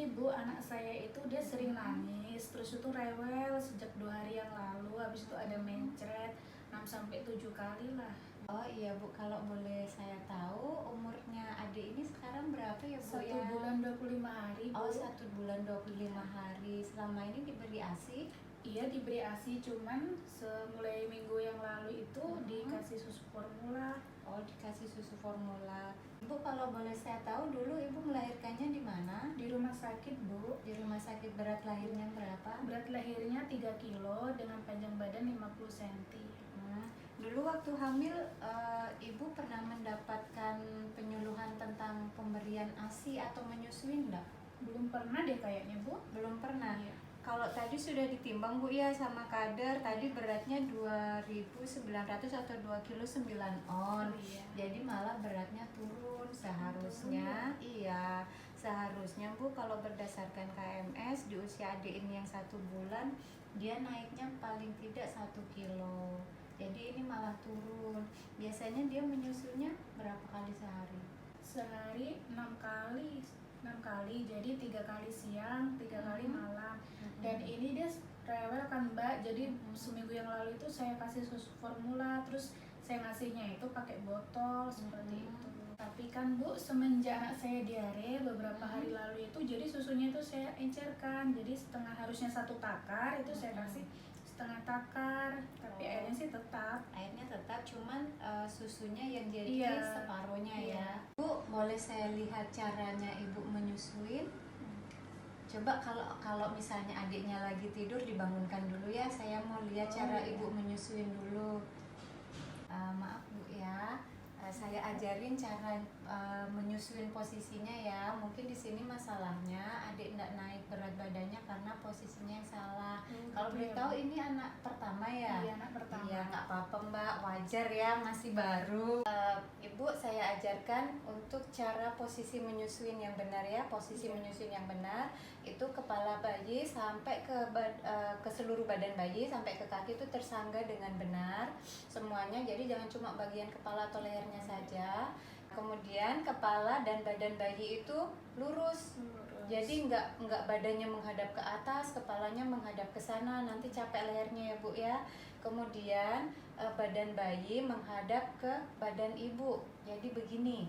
Jadi Bu, anak saya itu dia sering nangis, terus itu rewel sejak 2 hari yang lalu, habis itu ada mencret 6 sampai 7 kali lah. Oh iya Bu, kalau boleh saya tahu umurnya adik ini sekarang berapa ya Bu 1 ya? bulan 25 hari Bu. Oh 1 bulan 25 hari. Selama ini diberi ASI? Iya diberi ASI, cuman mulai minggu yang lalu itu dikasih susu formula. Oh dikasih susu formula. Ibu kalau boleh saya tahu dulu Ibu melahirkannya di mana? Di rumah sakit Bu. Di rumah sakit. Berat lahirnya berapa? Berat lahirnya 3 kilo dengan panjang badan 50 cm. Dulu waktu hamil Ibu pernah mendapatkan penyuluhan tentang pemberian ASI atau menyusui enggak? Belum pernah deh kayaknya Bu. Belum pernah. Iya. Kalau tadi sudah ditimbang Bu ya sama kader, tadi beratnya 2.900 atau 2 kilo 9 on. Iya. Jadi malah beratnya turun seharusnya. Iya, seharusnya Bu kalau berdasarkan KMS di usia adik ini yang 1 bulan, dia naiknya paling tidak 1 kilo. Jadi ini malah turun. Biasanya dia menyusunya berapa kali sehari? Sehari 6 kali, jadi 3 kali siang, 3 kali malam. Dan ini dia rewel kan Mbak, jadi seminggu yang lalu itu saya kasih susu formula, terus saya ngasihnya itu pakai botol seperti itu. Tapi kan Bu, semenjak anak saya diare beberapa hari lalu itu, jadi susunya itu saya encerkan, jadi setengah, harusnya 1 takar itu saya kasih setengah takar, tapi airnya sih tetap. Airnya tetap, cuman susunya yang jadi separuhnya ya. Bu, boleh saya lihat caranya Ibu menyusuin? Coba kalau misalnya adiknya lagi tidur dibangunkan dulu ya. Saya mau lihat cara Ibu menyusuin dulu. Maaf Bu ya. Saya ajarin cara menyusuin posisinya ya. Mungkin di sini masalahnya adik tidak naik berat badannya karena posisinya yang salah. Kalau boleh tahu ini anak pertama ya? Iya, anak pertama. Iya, nggak apa-apa Mbak, wajar ya, masih baru. Ibu saya ajarkan untuk cara posisi menyusuin yang benar ya. Posisi menyusuin yang benar itu kepala bayi sampai ke seluruh badan bayi sampai ke kaki itu tersangga dengan benar semuanya. Jadi jangan cuma bagian kepala atau lehernya saja. Kemudian kepala dan badan bayi itu lurus. Jadi nggak badannya menghadap ke atas, kepalanya menghadap ke sana, nanti capek lehernya ya Bu ya. Kemudian badan bayi menghadap ke badan ibu. Jadi begini.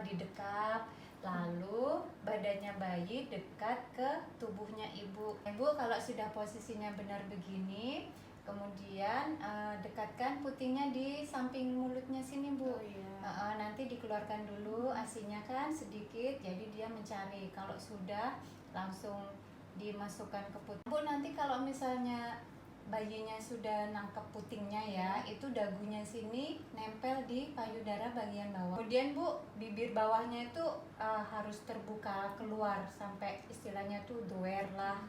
Didekap. Lalu badannya bayi dekat ke tubuhnya ibu. Ibu kalau sudah posisinya benar begini, kemudian dekatkan putingnya di samping mulutnya sini Bu. Nanti dikeluarkan dulu asinya kan sedikit, jadi dia mencari. Kalau sudah langsung dimasukkan ke puting. Bu, nanti kalau misalnya bayinya sudah nangkep putingnya ya, itu dagunya sini nempel di payudara bagian bawah. Kemudian Bu, bibir bawahnya itu harus terbuka keluar sampai istilahnya tuh doer lah.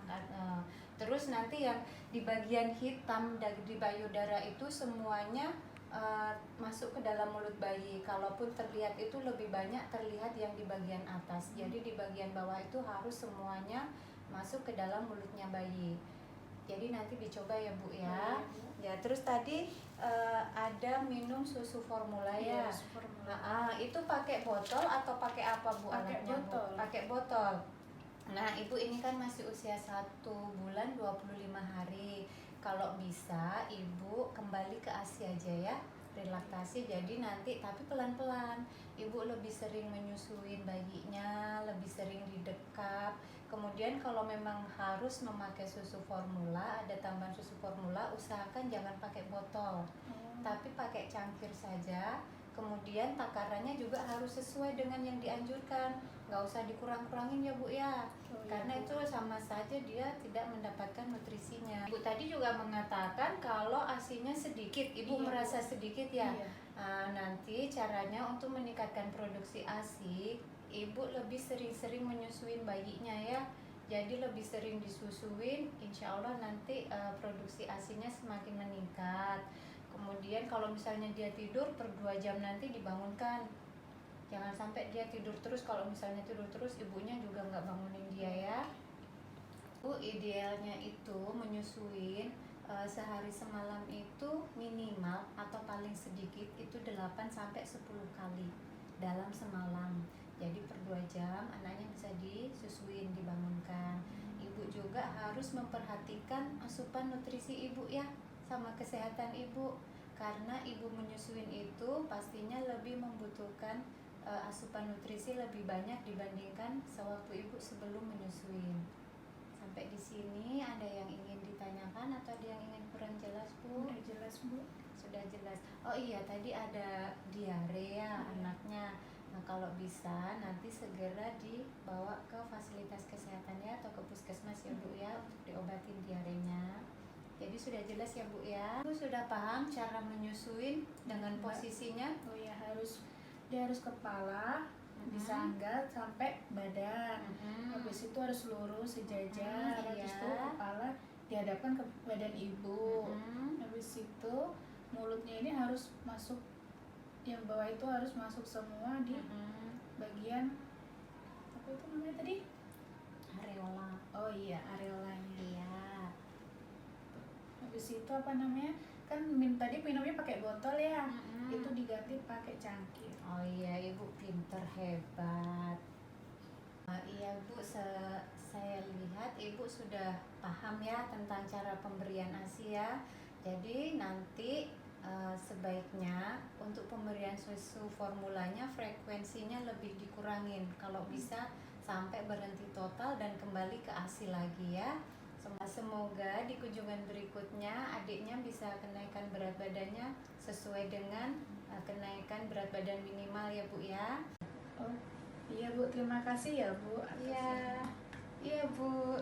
Terus nanti yang di bagian hitam di payudara itu semuanya masuk ke dalam mulut bayi. Kalaupun terlihat itu lebih banyak terlihat yang di bagian atas. Jadi di bagian bawah itu harus semuanya masuk ke dalam mulutnya bayi. Jadi nanti dicoba ya Bu ya. Ya terus tadi ada minum susu formula ya. Itu pakai botol atau pakai apa Bu? Pakai botol. Pakai botol. Nah Ibu ini kan masih usia 1 bulan 25 hari. Kalau bisa Ibu kembali ke ASI aja ya, relaksasi. Jadi nanti tapi pelan-pelan Ibu lebih sering menyusuin bayinya, lebih sering didekap. Kemudian kalau memang harus memakai susu formula, ada tambahan susu formula, usahakan jangan pakai botol, tapi pakai cangkir saja. Kemudian takarannya juga harus sesuai dengan yang dianjurkan, nggak usah dikurang-kurangin ya Bu ya, karena itu sama saja dia tidak mendapatkan nutrisinya. Ibu tadi juga mengatakan kalau asinya sedikit, Ibu merasa sedikit ya. Nanti caranya untuk meningkatkan produksi ASI, Ibu lebih sering-sering menyusuin bayinya ya. Jadi lebih sering disusuin, insya Allah nanti produksi ASInya semakin meningkat. Kemudian kalau misalnya dia tidur per 2 jam nanti dibangunkan. Jangan sampai dia tidur terus. Kalau misalnya tidur terus ibunya juga nggak bangunin dia ya. Bu, idealnya itu menyusuin sehari semalam itu minimal atau paling sedikit itu 8 sampai 10 kali dalam semalam. Jadi per 2 jam anaknya bisa disusuin, dibangun. juga harus memperhatikan asupan nutrisi ibu ya, sama kesehatan ibu. Karena ibu menyusuin itu pastinya lebih membutuhkan asupan nutrisi lebih banyak dibandingkan sewaktu ibu sebelum menyusuin. Sampai di sini ada yang ingin ditanyakan atau ada yang ingin kurang jelas, Bu? Udah jelas, Bu. Sudah jelas. Oh iya, tadi ada diare ya anaknya. Nah, kalau bisa nanti segera dibawa ke fasilitas kesehatan ya, atau ke puskesmas ya Bu ya, untuk diobatin diarenya. Jadi sudah jelas ya Bu ya. Bu sudah paham cara menyusuin dengan posisinya? Oh ya, dia harus kepala, disangga sampai badan. Habis itu harus lurus sejajar. Habis itu Iya. kepala dihadapkan ke badan ibu. Habis itu mulutnya ini harus masuk, yang bawah itu harus masuk semua di bagian apa itu namanya tadi? Areola. Oh iya, areolanya. Iya. Habis itu apa namanya? Kan tadi minumnya pakai botol ya. Itu diganti pakai cangkir. Oh iya, ibu pinter, hebat. Iya Bu, saya lihat ibu sudah paham ya tentang cara pemberian ASI ya. Jadi nanti sebaiknya untuk pemberian susu formulanya frekuensinya lebih dikurangin, kalau bisa sampai berhenti total dan kembali ke ASI lagi ya. Semoga di kunjungan berikutnya adiknya bisa kenaikan berat badannya sesuai dengan kenaikan berat badan minimal ya Bu ya. Oh iya Bu, terima kasih ya Bu. Iya, iya Bu.